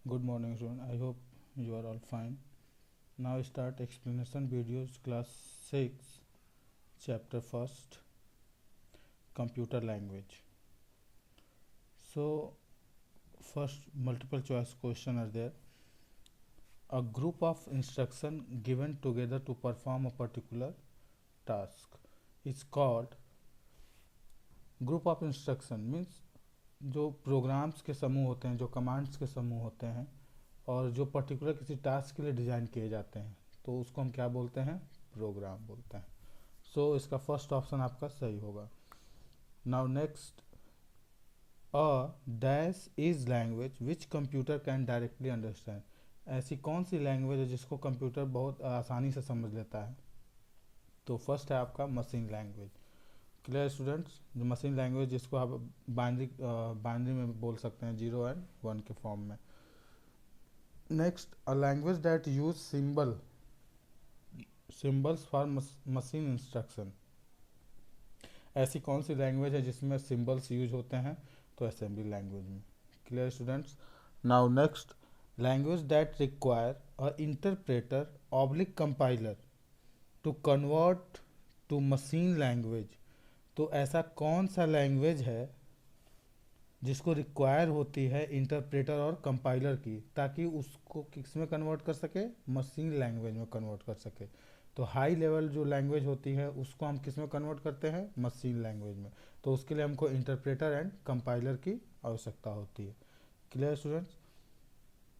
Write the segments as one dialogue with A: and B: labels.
A: Good morning, student. I hope you are all fine. Now start explanation videos class 6 chapter first computer language. So first multiple choice question are there. A group of instruction given together to perform a particular task is called group of instruction means जो programmes के समूह होते हैं, जो commands के समूह होते हैं और जो पर्टिकुलर किसी टास्क के लिए डिज़ाइन किए जाते हैं, तो उसको हम क्या बोलते हैं? प्रोग्राम बोलते हैं. सो इसका फर्स्ट ऑप्शन आपका सही होगा. Now next, a dash is language which computer can directly understand. ऐसी कौन सी लैंग्वेज है जिसको कंप्यूटर बहुत आसानी से समझ लेता है? तो फर्स्ट है आपका मशीन लैंग्वेज. Clear students? जो मशीन लैंग्वेज जिसको आप बाइनरी में बोल सकते हैं, 0 और 1 के फॉर्म में. Next, a language that use symbols for machine instruction. ऐसी कौन सी लैंग्वेज है जिसमें सिम्बल्स यूज होते हैं? तो असेंबली लैंग्वेज में. Clear students? Now next, language that require a interpreter oblique compiler to convert to machine language. तो ऐसा कौन सा लैंग्वेज है जिसको रिक्वायर होती है इंटरप्रेटर और कंपाइलर की, ताकि उसको किस में कन्वर्ट कर सके? मशीन लैंग्वेज में कन्वर्ट कर सके. तो हाई लेवल जो लैंग्वेज होती है उसको हम किस में कन्वर्ट करते हैं? मशीन लैंग्वेज में. तो उसके लिए हमको इंटरप्रेटर एंड कंपाइलर की आवश्यकता होती है. Clear students?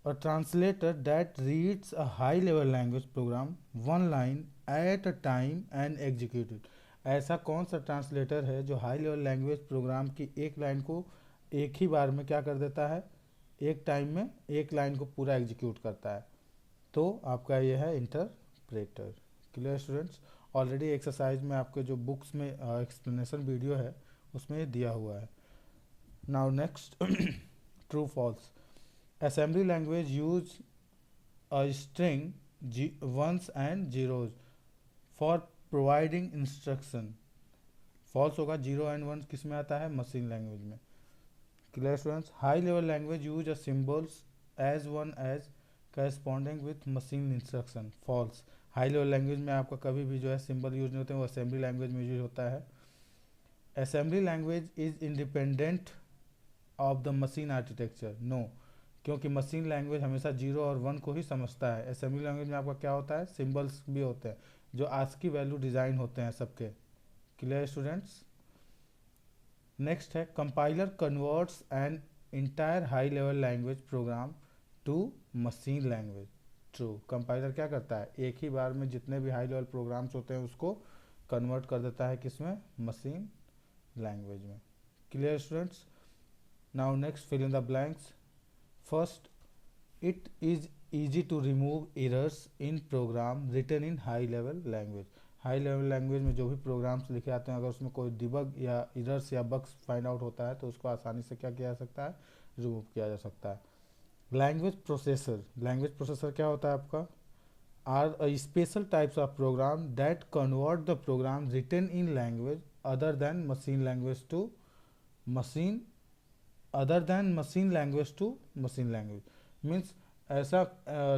A: A translator that reads a high level language programme one line at a time and execute it. ऐसा कौन सा ट्रांसलेटर है जो हाई लेवल लैंग्वेज प्रोग्राम की एक लाइन को एक ही बार में क्या कर देता है? एक टाइम में एक लाइन को पूरा एग्जीक्यूट करता है. तो आपका ये है interpreter. Clear students? Already exercise में आपके जो बुक्स में एक्सप्लेनेशन वीडियो है उसमें ये दिया हुआ है. Now next, true false. Assembly language use a string ones and zeros for providing instruction. False होगा. 0 एंड 1 किस में आता है? मशीन लैंग्वेज में. Clear students? High level language use a symbols as one as corresponding with machine instruction. False. High level language में आपका कभी भी जो है सिंबल यूज नहीं होते हैं, वो असेंबली लैंग्वेज में यूज होता है. Assembly language is independent of the machine architecture. No, क्योंकि मशीन लैंग्वेज हमेशा 0 और 1 को ही समझता है. असेंबली लैंग्वेज में आपका क्या होता है? सिंबल्स भी होते हैं जो आज की वैल्यू डिज़ाइन होते हैं सबके. Clear students? नेक्स्ट है, compiler converts an entire high level language program to machine language. True. Compiler क्या करता है? एक ही बार में जितने भी हाई लेवल प्रोग्राम्स होते हैं उसको कन्वर्ट कर देता है किसमें? मशीन लैंग्वेज में. Clear students? Now next, fill in the blanks. First, it is easy to remove errors in program written in high level language. High level language में जो भी प्रोग्राम्स लिखे आते हैं, अगर उसमें कोई डिबग या एरर्स या बग्स फाइंड आउट होता है तो उसको आसानी से क्या किया जा सकता है? रिमूव किया जा सकता है. Language processor. लैंग्वेज प्रोसेसर क्या होता है आपका? Are a special types of program that convert the program written in language other than machine language to machine machine language. Means ऐसा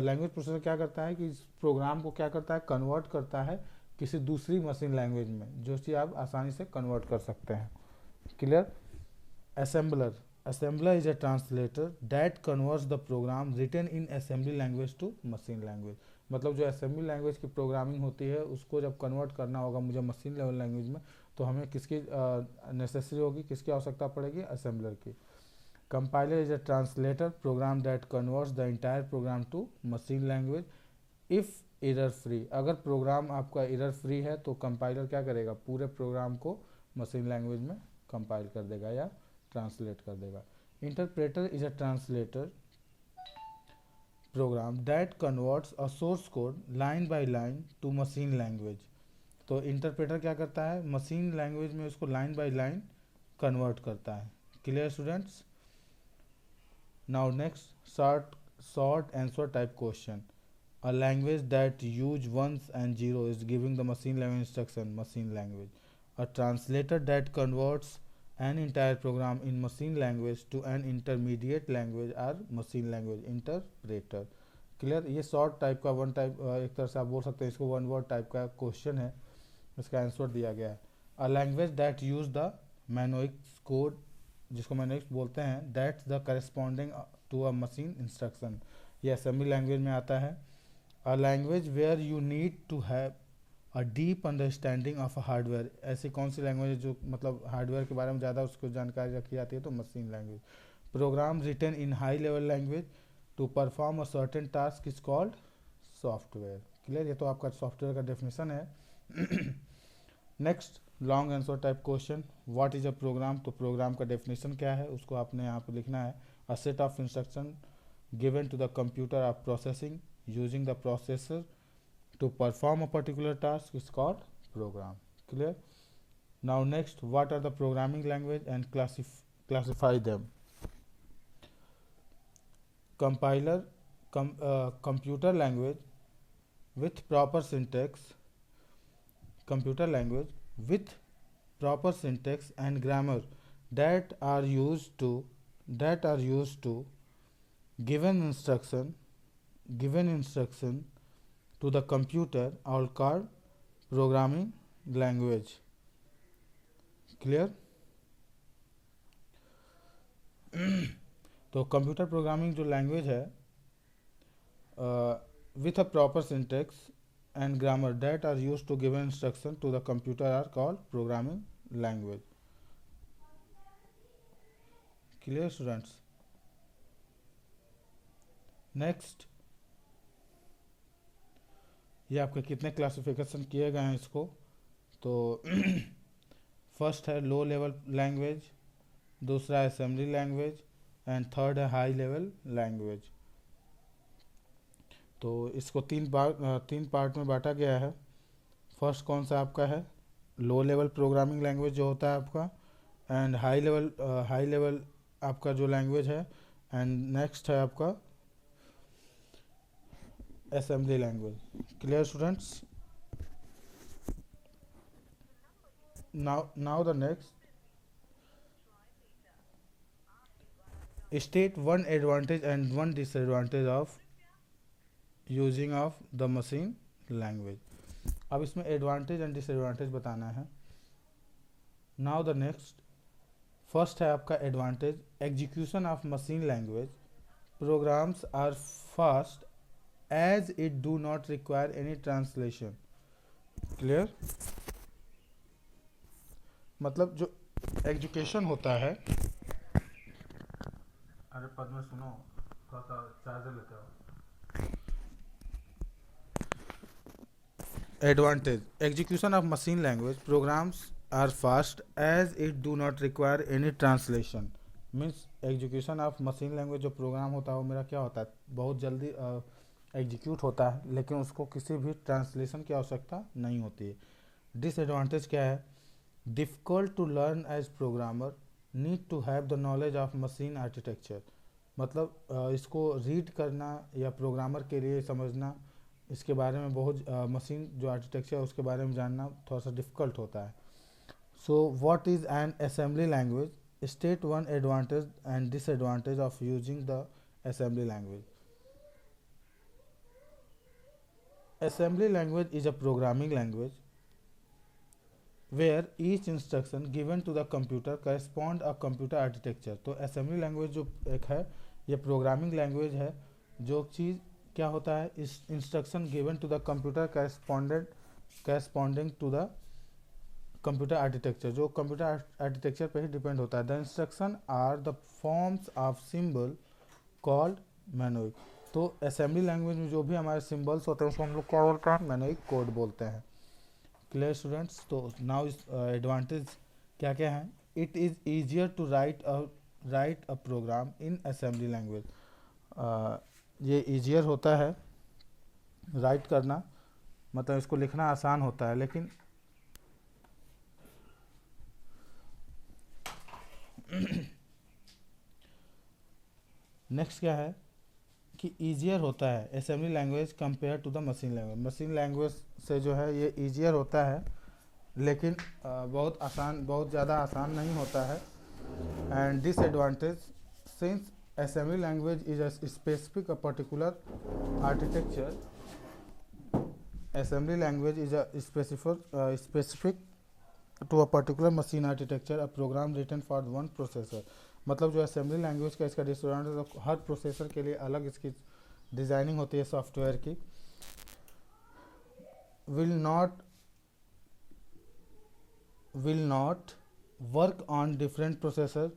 A: लैंग्वेज प्रोसेसर क्या करता है कि इस प्रोग्राम को क्या करता है? कन्वर्ट करता है किसी दूसरी मशीन लैंग्वेज में, जो कि आप आसानी से कन्वर्ट कर सकते हैं. Clear? Assembler. Assembler is a translator that converts the program written in assembly language to machine language. मतलब जो असेंबली लैंग्वेज की प्रोग्रामिंग होती है उसको जब कन्वर्ट करना होगा मुझे मशीन लेवल लैंग्वेज में, तो हमें किसकी नेसेसरी होगी? किसकी आवश्यकता पड़ेगी? असेंबलर की. Compiler is a translator program that converts the entire program to machine language if error free. अगर प्रोग्राम आपका एरर फ्री है तो कंपाइलर क्या करेगा? पूरे प्रोग्राम को मशीन लैंग्वेज में कंपाइल कर देगा या ट्रांसलेट कर देगा. Interpreter is a translator program that converts a source code line by line to machine language. तो इंटरप्रेटर क्या करता है? मशीन लैंग्वेज में उसको लाइन बाय लाइन कन्वर्ट करता है. Clear students? Now next, short answer type question. A language that use ones and zero is giving the machine language instruction. Machine language. A translator that converts an entire program in machine language to an intermediate language or machine language interpreter. Clear? ये short type का one type एक तरह से आप बोल सकते हैं इसको वन वर्ड टाइप का क्वेश्चन है, इसका आंसर दिया गया है। A language that use the mnemonics code, जिसको मैनोइक्स बोलते हैं, that's the corresponding to a machine instruction, ये असेंबली लैंग्वेज में आता है। A language where you need to have a deep understanding of hardware, ऐसी कौन सी लैंग्वेज है जो मतलब हार्डवेयर के बारे में ज़्यादा उसको जानकारी रखी जाती है, तो machine language. Program written in high level language to perform a certain task is called software. Clear? ये तो आपका सॉफ्टवेयर का डेफिनेशन है। Next long answer type question, what is a program, तो प्रोग्राम का डेफिनेशन क्या है उसको आपने यहाँ पे लिखना है। A set of instruction given to the computer of processing using the processor to perform a particular task is called program. Clear? Now next, what are the programming language and classify them. Compiler, computer language with proper syntax, computer language with proper syntax and grammar that are used to given instruction to the computer are called programming language. Clear? तो computer programming जो language है with a proper syntax and grammar that are use to given instruction to the computer are called programming language. Clear students? Next, ये आपके कितने classification किए गए हैं इसको, तो फर्स्ट है लो लेवल लैंग्वेज, दूसरा है असेंबली लैंग्वेज एंड थर्ड है हाई लेवल लैंग्वेज। तो इसको तीन पार्ट में बांटा गया है। फर्स्ट कौन सा आपका है, लो लेवल प्रोग्रामिंग लैंग्वेज जो होता है आपका, एंड हाई लेवल आपका जो लैंग्वेज है, एंड नेक्स्ट है आपका assembly language. Clear students? Now the next, state one advantage and one disadvantage of using of the machine language. अब इसमें एडवांटेज एंड डिसएडवांटेज बताना है। नाउ द नेक्स्ट, फर्स्ट है आपका advantage, execution of machine language programs are fast as it do not require any translation. Clear? मतलब जो education होता है, अरे पद में सुनो, थोड़ा सा चार्जर लेते हो। Advantage, execution of machine language programs are fast as it do not require any translation. Means execution of machine language जो प्रोग्राम होता है वो मेरा क्या होता है, बहुत जल्दी एग्जीक्यूट होता है, लेकिन उसको किसी भी ट्रांसलेशन की आवश्यकता नहीं होती है। डिसएडवांटेज क्या है, difficult to learn as programmer, need to have the knowledge of machine architecture. मतलब इसको रीड करना या प्रोग्रामर के लिए समझना, इसके बारे में बहुत मशीन जो आर्किटेक्चर है उसके बारे में जानना थोड़ा सा डिफ़िकल्ट होता है। So what is an assembly language, state one advantage and disadvantage of using the assembly language. Assembly language is a programming language where each instruction given to the computer correspond a computer architecture। तो assembly language जो एक है ये programming language है, जो चीज़ क्या होता है, इस instruction given to the computer corresponding to the computer architecture, जो कंप्यूटर आर्किटेक्चर पे ही डिपेंड होता है। The instruction are the forms of symbol called mnemonic. तो असेंबली लैंग्वेज में जो भी हमारे सिंबल्स होते हैं उसको हम लोग क्या बोलते हैं, मैनोइक कोड बोलते हैं। Clear students? तो नाउ इस एडवांटेज क्या क्या है, it is easier to write a program in assembly language. ये ईजियर होता है राइट करना, मतलब इसको लिखना आसान होता है, लेकिन नेक्स्ट क्या है कि ईजियर होता है assembly language compare to the machine language. Machine language से जो है ये ईजियर होता है, लेकिन बहुत ज़्यादा आसान नहीं होता है। And disadvantage, since assembly language is a specific a particular architecture, assembly language is a specific to a particular machine architecture, a program written for one processor. मतलब जो असेंबली लैंग्वेज का इसका डिसएडवांटेज, तो हर प्रोसेसर के लिए अलग इसकी designing होती है सॉफ्टवेयर की. will not work on different processor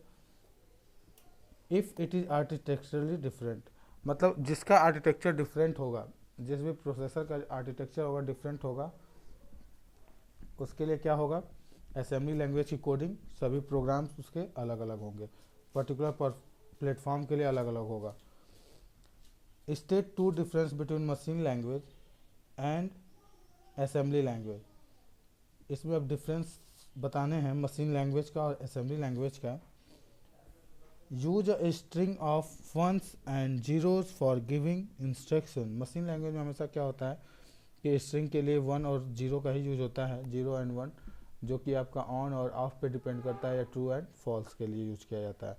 A: if it is architecturally different. मतलब जिसका आर्किटेक्चर डिफरेंट होगा, जिस भी प्रोसेसर का आर्किटेक्चर होगा डिफरेंट होगा, उसके लिए क्या होगा, असेंबली लैंग्वेज की कोडिंग सभी प्रोग्राम्स उसके अलग अलग होंगे, पर्टिकुलर प्लेटफॉर्म के लिए अलग अलग होगा. State two difference between machine language and assembly language. इसमें अब डिफरेंस बताने हैं मशीन लैंग्वेज का और असेंबली लैंग्वेज का. Use a string of ones and zeros for giving instruction. Machine language में हमेशा क्या होता है कि स्ट्रिंग के लिए 1 और 0 का ही यूज होता है, 0 एंड 1, जो कि आपका ऑन और ऑफ पे डिपेंड करता है, या ट्रू एंड फॉल्स के लिए यूज किया जाता है.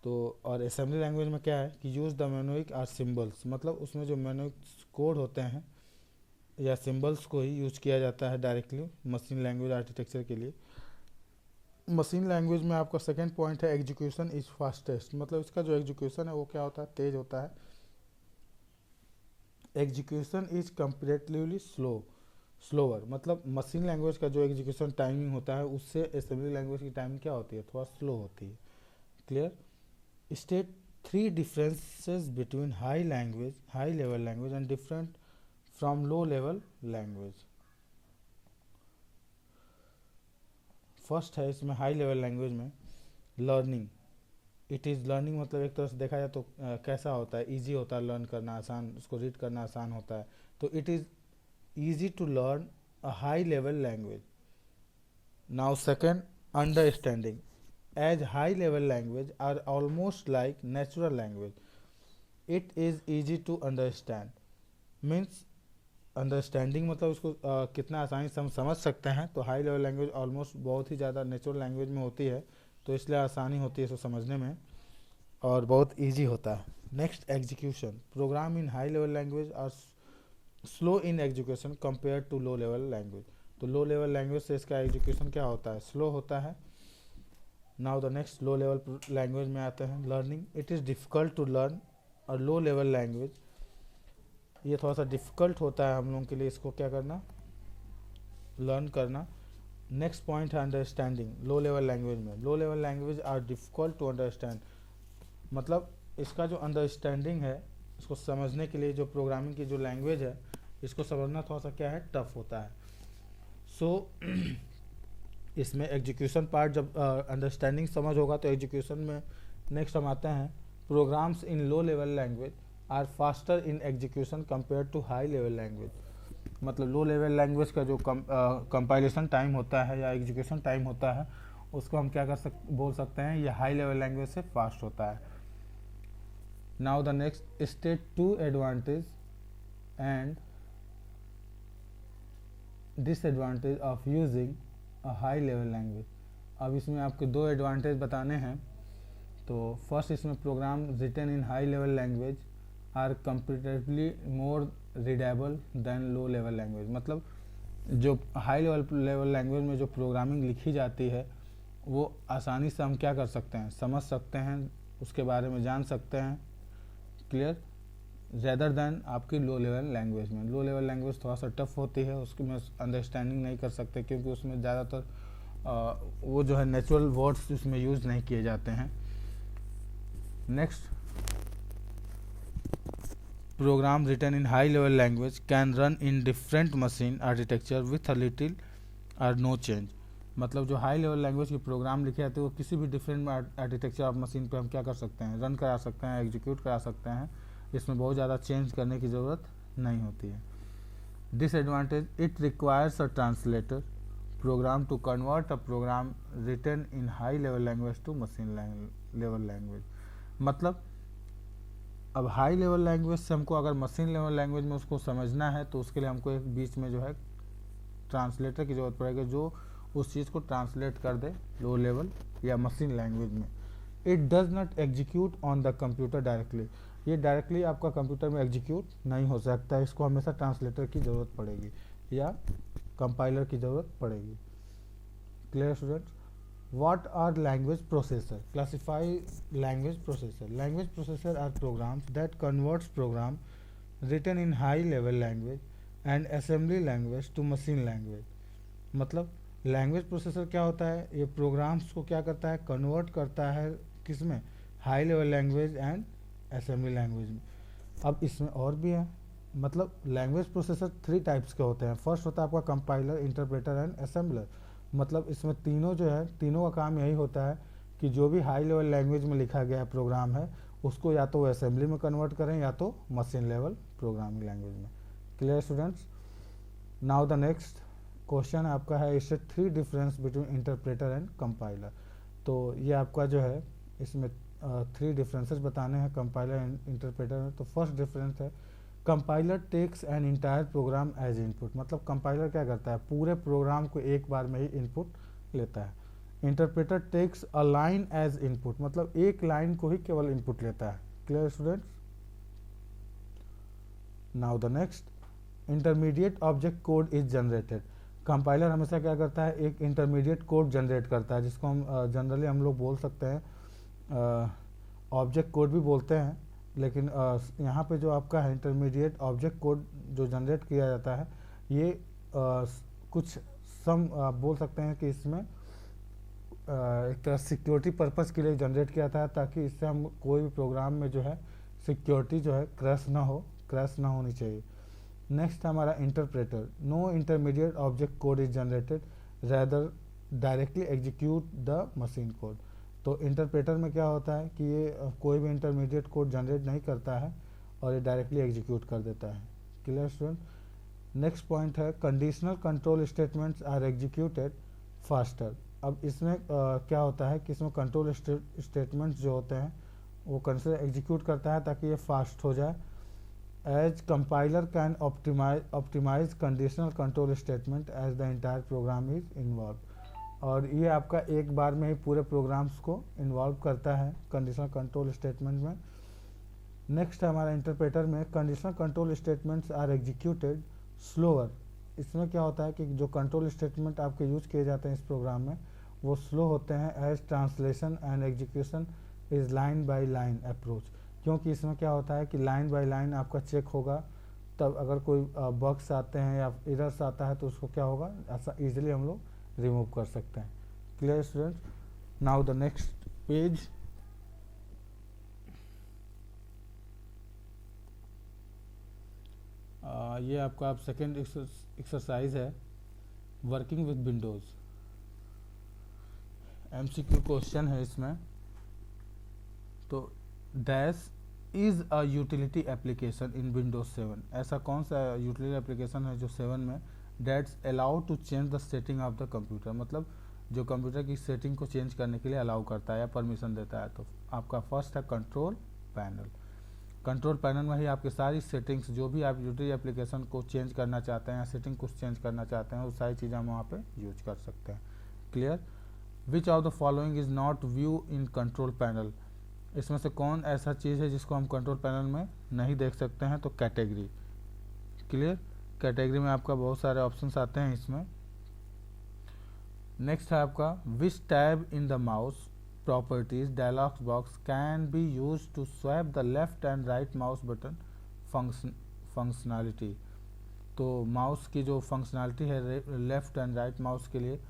A: तो और असेंबली लैंग्वेज में क्या है कि यूज द मेनोइक आर सिम्बल्स, मतलब उसमें जो मेनोइक कोड होते हैं या सिंबल्स को ही यूज किया जाता है डायरेक्टली मशीन लैंग्वेज आर्किटेक्चर के लिए. मशीन लैंग्वेज में आपका सेकंड पॉइंट है एग्जीक्यूशन इज फास्टेस्ट. मतलब इसका जो एग्जीक्यूशन है वो क्या होता है, तेज होता है. Execution is comparatively slower. मतलब मशीन लैंग्वेज का जो एग्जीक्यूशन टाइमिंग होता है उससे असेंबली लैंग्वेज की टाइमिंग क्या होती है, थोड़ा स्लो होती है. Clear. State 3 differences between high level language and different from low level language. First है इसमें हाई लेवल लैंग्वेज में लर्निंग. इट इज़ लर्निंग मतलब एक तरह से देखा जाए तो कैसा होता है, इजी होता है लर्न करना, आसान, उसको रीड करना आसान होता है. तो it is easy to learn a high level language. Now second, understanding. As high level language are almost like natural language, it is easy to understand. Means understanding मतलब उसको कितना आसानी से हम समझ सकते हैं. तो हाई लेवल लैंग्वेज ऑलमोस्ट बहुत ही ज़्यादा नेचुरल लैंग्वेज में होती है, तो इसलिए आसानी होती है इसको समझने में और बहुत इजी होता है. Next, execution. Program in high level language are slow in execution compare to low level language. तो लो लेवल लैंग्वेज से इसका एग्जीक्यूशन क्या होता है, स्लो होता है. Now the next low level language में आते हैं learning. It is difficult to learn a low level language. ये थोड़ा सा डिफ़िकल्ट होता है हम लोगों के लिए इसको क्या करना, लर्न करना. नेक्स्ट पॉइंट है अंडरस्टैंडिंग. लो लेवल लैंग्वेज में low level language are difficult to understand. मतलब इसका जो अंडरस्टैंडिंग है, इसको समझने के लिए जो प्रोग्रामिंग की जो लैंग्वेज है, इसको समझना थोड़ा सा क्या है, टफ होता है. सो इसमें एग्जीक्यूशन पार्ट जब अंडरस्टैंडिंग समझ होगा तो एग्जीक्यूशन में नेक्स्ट हम आते हैं programs in low level language are faster in execution compare to high level language. मतलब लो लेवल लैंग्वेज का जो कंपाइलेशन टाइम होता है या एग्जीक्यूशन टाइम होता है, उसको हम क्या बोल सकते हैं, ये हाई लेवल लैंग्वेज से फास्ट होता है. Now the next, state 2 advantage and disadvantage of using a high level language. अब इसमें आपको 2 एडवांटेज बताने हैं. तो फर्स्ट, इसमें program written in high level language are comparatively more readable than low level language. मतलब जो हाई लेवल लैंग्वेज में जो प्रोग्रामिंग लिखी जाती है वो आसानी से हम क्या कर सकते हैं, समझ सकते हैं, उसके बारे में जान सकते हैं. क्लियर. रेदर देन आपकी लो लेवल लैंग्वेज में. लो लेवल लैंग्वेज थोड़ा सा टफ होती है, उसकी में अंडरस्टैंडिंग नहीं कर सकते क्योंकि उसमें ज़्यादातर वो जो है नेचुरल वर्ड्स उसमें यूज़ नहीं किए जाते हैं. Next, program written in high level language can run in different machine architecture with a little और नो चेंज. मतलब जो हाई लेवल लैंग्वेज की प्रोग्राम लिखे जाते हैं वो किसी भी डिफरेंट आर्किटेक्चर ऑफ मशीन पे हम क्या कर सकते हैं, रन करा सकते हैं, एग्जीक्यूट करा सकते हैं. इसमें बहुत ज़्यादा चेंज करने की ज़रूरत नहीं होती है. Disadvantage, it requires a translator program to convert a program written in high level language to machine level language. मतलब अब हाई लेवल लैंग्वेज से हमको अगर मशीन लेवल लैंग्वेज में उसको समझना है तो उसके लिए हमको एक बीच में जो है ट्रांसलेटर की ज़रूरत पड़ेगी जो उस चीज़ को ट्रांसलेट कर दे लो लेवल या मशीन लैंग्वेज में। It does not execute on the computer directly, ये डायरेक्टली आपका कंप्यूटर में एग्जीक्यूट नहीं हो सकता, इसको हमेशा ट्रांसलेटर की ज़रूरत पड़ेगी या कंपाइलर की ज़रूरत पड़ेगी। Clear students? What are language processor? Classify language processor. Language processor are programs that converts program written in high level language and assembly language to machine language. मतलब लैंग्वेज प्रोसेसर क्या होता है, ये प्रोग्राम्स को क्या करता है, कन्वर्ट करता है किस में, high level language and assembly language में। अब इसमें और भी है, मतलब लैंग्वेज प्रोसेसर 3 टाइप्स के होते हैं। फर्स्ट होता है आपका कंपाइलर, इंटरप्रेटर एंड असेंबलर। मतलब इसमें तीनों जो है, तीनों का काम यही होता है कि जो भी हाई लेवल लैंग्वेज में लिखा गया प्रोग्राम है उसको या तो वो असेंबली में कन्वर्ट करें या तो मशीन लेवल प्रोग्रामिंग लैंग्वेज में। Clear students? Now the next question आपका है, इससे 3 difference between interpreter and compiler. तो ये आपका जो है इसमें 3 डिफरेंसेस बताने हैं कंपाइलर एंड इंटरप्रेटर में। तो फर्स्ट डिफरेंस है, compiler takes an entire program as input. मतलब कंपाइलर क्या करता है, पूरे प्रोग्राम को एक बार में ही इनपुट लेता है। Interpreter takes a line as input, मतलब एक लाइन को ही केवल इनपुट लेता है। Clear students? Now the next, intermediate object code is generated. Compiler हमेशा क्या करता है, एक इंटरमीडिएट कोड जनरेट करता है, जिसको हम जनरली हम लोग बोल सकते हैं ऑब्जेक्ट कोड भी बोलते हैं, लेकिन यहाँ पे जो आपका है इंटरमीडिएट ऑब्जेक्ट कोड जो जनरेट किया जाता है, ये कुछ सम आप बोल सकते हैं कि इसमें एक तरह सिक्योरिटी पर्पस के लिए जनरेट किया था, ताकि इससे हम कोई भी प्रोग्राम में जो है सिक्योरिटी जो है क्रैश ना होनी चाहिए। नेक्स्ट हमारा interpreter, no intermediate object code is generated rather directly execute the machine code. तो इंटरप्रेटर में क्या होता है कि ये कोई भी इंटरमीडिएट कोड जनरेट नहीं करता है और ये डायरेक्टली एग्जीक्यूट कर देता है। Clear student? नेक्स्ट पॉइंट है, conditional control statements are executed faster. अब इसमें क्या होता है कि इसमें कंट्रोल स्टेटमेंट्स जो होते हैं वो कंसिडर एग्जीक्यूट करता है ताकि ये फास्ट हो जाए। As compiler can optimize conditional control statement as the entire program is involve. और ये आपका एक बार में ही पूरे प्रोग्राम्स को इन्वॉल्व करता है कंडीशनल कंट्रोल स्टेटमेंट में। नेक्स्ट है हमारा इंटरप्रेटर में, conditional control statements are executed slower. इसमें क्या होता है कि जो कंट्रोल स्टेटमेंट आपके यूज किए जाते हैं इस प्रोग्राम में वो स्लो होते हैं। As translation and execution is line by line approach, क्योंकि इसमें क्या होता है कि लाइन बाय लाइन आपका चेक होगा, तब अगर कोई बग्स आते हैं या एरर्स आता है तो उसको क्या होगा, ऐसा ईजिली हम लोग रिमूव कर सकते हैं। Clear students? Now the next page, ये आपका आप सेकेंड एक्सरसाइज है, working with Windows. MCQ question है इसमें। तो dash is a utility application in Windows 7। ऐसा कौन सा यूटिलिटी एप्लीकेशन है जो 7 में that's allow to change the setting of the computer, मतलब जो कंप्यूटर की सेटिंग को चेंज करने के लिए अलाउ करता है या परमिशन देता है। तो आपका फर्स्ट है कंट्रोल पैनल। कंट्रोल पैनल में ही आपकी सारी सेटिंग्स, जो भी आप यूटिलिटी एप्लीकेशन को चेंज करना चाहते हैं या सेटिंग को चेंज करना चाहते हैं, वो सारी चीज़ें हम वहाँ पे यूज कर सकते हैं। Clear? Which of the following is not view in control panel. इसमें से कौन ऐसा चीज़ है जिसको हम कंट्रोल पैनल में नहीं देख सकते हैं? तो कैटेगरी। क्लियर? कैटेगरी में आपका बहुत सारे ऑप्शंस आते हैं इसमें। नेक्स्ट है आपका, which tab in the mouse properties dialog box can be use to swap the left and right mouse button functionality. तो माउस की जो फंक्शनैलिटी है लेफ्ट एंड राइट माउस के लिए,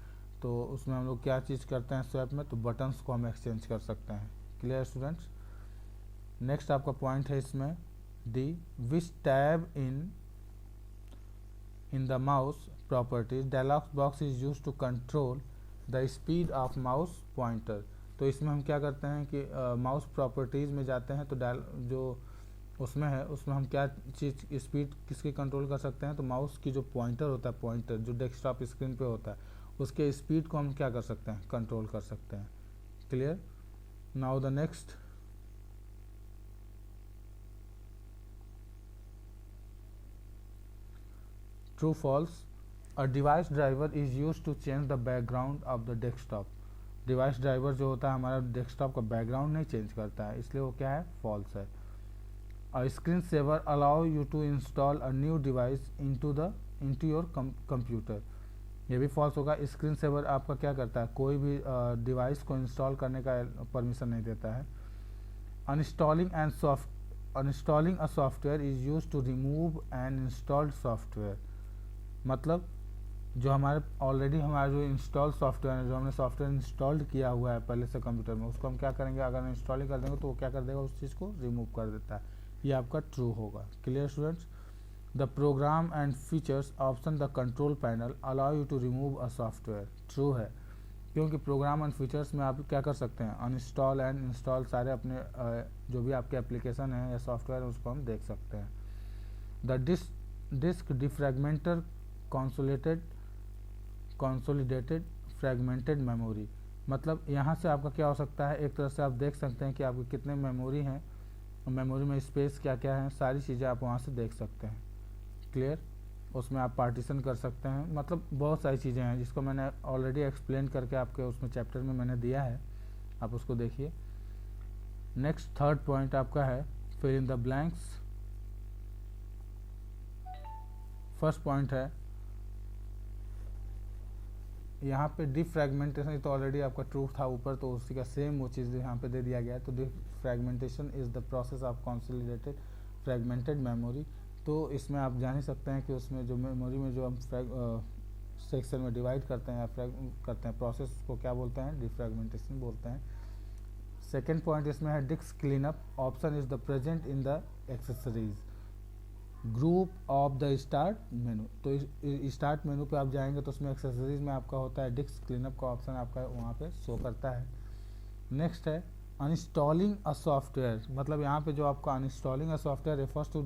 A: तो उसमें हम लोग क्या चीज़ करते हैं स्वैप में, तो बटन्स को हम एक्सचेंज कर सकते हैं। Clear students? नेक्स्ट आपका पॉइंट है इसमें D, which tab in the mouse properties dialog box is use to control the speed of mouse pointer. तो इसमें हम क्या करते हैं कि माउस प्रॉपर्टीज़ में जाते हैं, तो जो उसमें है उसमें हम क्या चीज़ स्पीड किसकी कंट्रोल कर सकते हैं, तो माउस की जो पॉइंटर होता है, पॉइंटर जो डेस्कटॉप स्क्रीन पे होता है, उसके स्पीड को हम क्या कर सकते हैं, कंट्रोल कर सकते हैं। Clear? Now the next, true false, a device driver is used to change the background of the desktop। Device driver जो होता है हमारा डेस्कटॉप का बैकग्राउंड नहीं चेंज करता है, इसलिए वो क्या है, फॉल्स है। A screen saver allow you to install a new device into your computer, ये भी फॉल्स होगा। स्क्रीन सेवर आपका क्या करता है, कोई भी डिवाइस को इंस्टॉल करने का परमिशन नहीं देता है। Uninstalling a software is use to remove an installed software, मतलब जो हमारे ऑलरेडी हमारा जो इंस्टॉल सॉफ्टवेयर है, जो हमने सॉफ्टवेयर इंस्टॉल्ड किया हुआ है पहले से कंप्यूटर में, उसको हम क्या करेंगे, अगर इंस्टॉल ही कर देंगे तो वो क्या कर देगा, उस चीज़ को रिमूव कर देता है। ये आपका ट्रू होगा। Clear students? The program and features option the control panel allow you to remove a software, true है, क्योंकि प्रोग्राम एंड फीचर्स में आप क्या कर सकते हैं, अनइंस्टॉल एंड इंस्टॉल सारे अपने जो भी आपके एप्लीकेशन है या सॉफ्टवेयर है उसको हम देख सकते हैं। The disk defragmenter consolidated fragmented memory, मतलब यहाँ से आपका क्या हो सकता है, एक तरह से आप देख सकते हैं कि आपकी कितने मेमोरी हैं और मेमोरी में स्पेस क्या क्या है, सारी चीज़ें आप वहाँ से देख सकते हैं। क्लियर? उसमें आप पार्टीशन कर सकते हैं, मतलब बहुत सारी चीज़ें हैं जिसको मैंने ऑलरेडी एक्सप्लेन करके आपके उसमें चैप्टर में मैंने दिया है, आप उसको देखिए। नेक्स्ट थर्ड पॉइंट आपका है fill in the blanks. First point है यहाँ पे डिफ्रैगमेंटेशन, तो ऑलरेडी आपका ट्रू था ऊपर, तो उसी का सेम वो चीज़ यहाँ पे दे दिया गया है। तो defragmentation is the process of consolidated fragmented memory, तो इसमें आप जान ही सकते हैं कि उसमें जो मेमोरी में जो हम सेक्शन में डिवाइड करते हैं या करते हैं प्रोसेस को क्या बोलते हैं, डिफ्रैगमेंटेशन बोलते हैं। सेकेंड पॉइंट इसमें है disc cleanup, option is the present in the accessories group of the start menu, तो स्टार्ट मेनू पे आप जाएंगे तो उसमें एक्सेसरीज में आपका होता है डिस्क क्लीनअप का ऑप्शन, आपका वहाँ पे शो करता है। नेक्स्ट है अनइंस्टॉलिंग अ सॉफ्टवेयर, मतलब यहाँ पे जो आपका uninstalling a software refers to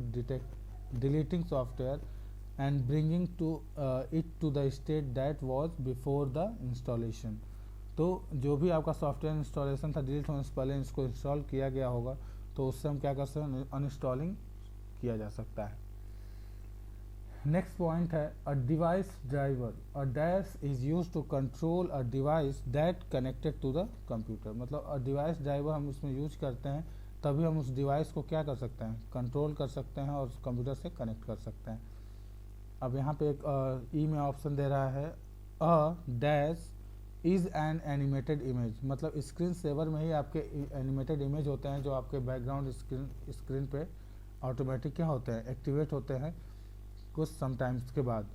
A: deleting software and bringing it to the state that was before the installation, तो जो भी आपका सॉफ्टवेयर इंस्टॉलेशन था डिलीट होने से पहले इसको इंस्टॉल किया गया होगा, तो उससे हम क्या कर सकते हैं, अनइंस्टॉलिंग किया जा सकता है। नेक्स्ट पॉइंट है a device driver, a dash is use to control a device that connected to the computer, मतलब अ डिवाइस ड्राइवर हम इसमें यूज करते हैं तभी हम उस डिवाइस को क्या कर सकते हैं, कंट्रोल कर सकते हैं और कंप्यूटर से कनेक्ट कर सकते हैं। अब यहाँ पे एक ई में ऑप्शन दे रहा है a dash is an animated image, मतलब स्क्रीन सेवर में ही आपके एनिमेटेड इमेज होते हैं जो आपके बैकग्राउंड स्क्रीन पे ऑटोमेटिक क्या होते हैं, एक्टिवेट होते हैं कुछ समटाइम्स के बाद,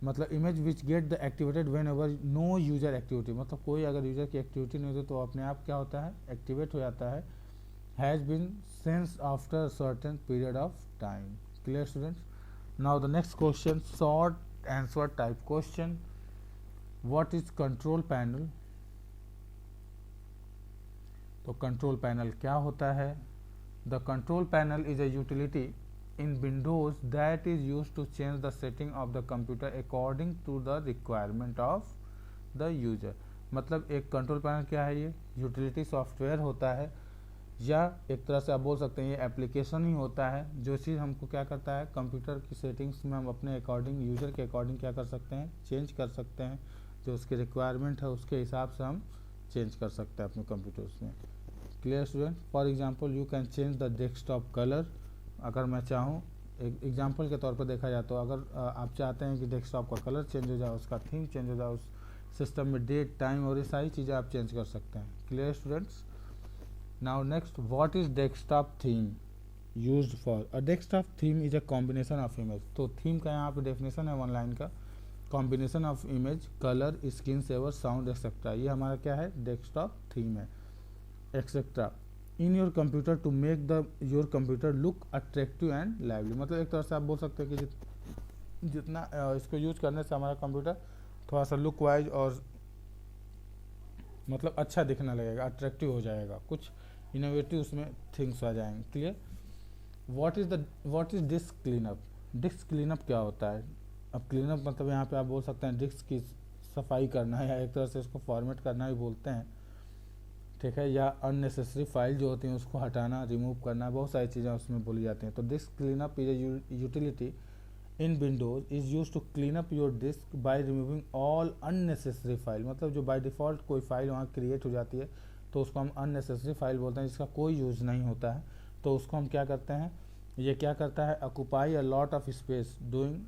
A: मतलब image which get the activated whenever no user activity, मतलब कोई अगर यूजर की एक्टिविटी नहीं होती तो अपने आप क्या होता है, एक्टिवेट हो जाता है, has been sense after certain period of time. Clear students? Now the next question, short answer type question, what is control panel, तो कंट्रोल पैनल क्या होता है, the control panel is a utility in Windows that is used to change the setting of the computer according to the requirement of the user, मतलब एक control panel क्या है, ये utility software होता है या एक तरह से आप बोल सकते हैं ये एप्लीकेशन ही होता है, जो चीज़ हमको क्या करता है, कंप्यूटर की सेटिंग्स में हम अपने अकॉर्डिंग यूजर के अकॉर्डिंग क्या कर सकते हैं, चेंज कर सकते हैं, जो उसकी रिक्वायरमेंट है उसके हिसाब से हम चेंज कर सकते हैं अपने कंप्यूटर्स में। Clear student? For example you can change the desktop colour, अगर मैं चाहूँ एक एग्जांपल के तौर पर देखा जाए तो अगर आप चाहते हैं कि डेस्कटॉप का कलर चेंज हो जाए, उसका थीम चेंज हो जाए, उस सिस्टम में डेट टाइम और ये सारी चीज़ें आप चेंज कर सकते हैं। Clear students? Now next, what is desktop theme used for, a desktop theme is a combination of image, तो थीम का यहाँ पे डेफिनेशन है वन लाइन का, combination of image colour screen saver sound etcetera, ये हमारा क्या है, डेस्कटॉप थीम है, etcetera in your computer to make the your computer look attractive and lively, मतलब एक तरह से आप बोल सकते हैं कि जितना इसको यूज करने से हमारा कंप्यूटर थोड़ा सा लुक वाइज और मतलब अच्छा दिखने लगेगा, अट्रैक्टिव हो जाएगा, कुछ इनोवेटिव उसमें थिंग्स आ जाएंगे। Clear? What is disc cleanup, disc cleanup क्या होता है, अब क्लीनअप मतलब यहाँ पे आप बोल सकते हैं डिस्क की सफाई करना है या एक तरह से इसको फॉर्मेट करना भी बोलते हैं, ठीक है, या अननेसेसरी फाइल जो होती हैं उसको हटाना, रिमूव करना, बहुत सारी चीज़ें उसमें बोली जाती हैं। तो disk cleanup is a utility in Windows is use to clean up your disk by removing all unnecessary file. मतलब जो बाय डिफ़ॉल्ट कोई फाइल वहाँ क्रिएट हो जाती है तो उसको हम अननेसेसरी फाइल बोलते हैं, जिसका कोई यूज़ नहीं होता है, तो उसको हम क्या करते हैं, ये क्या करता है, occupy a lot of space doing,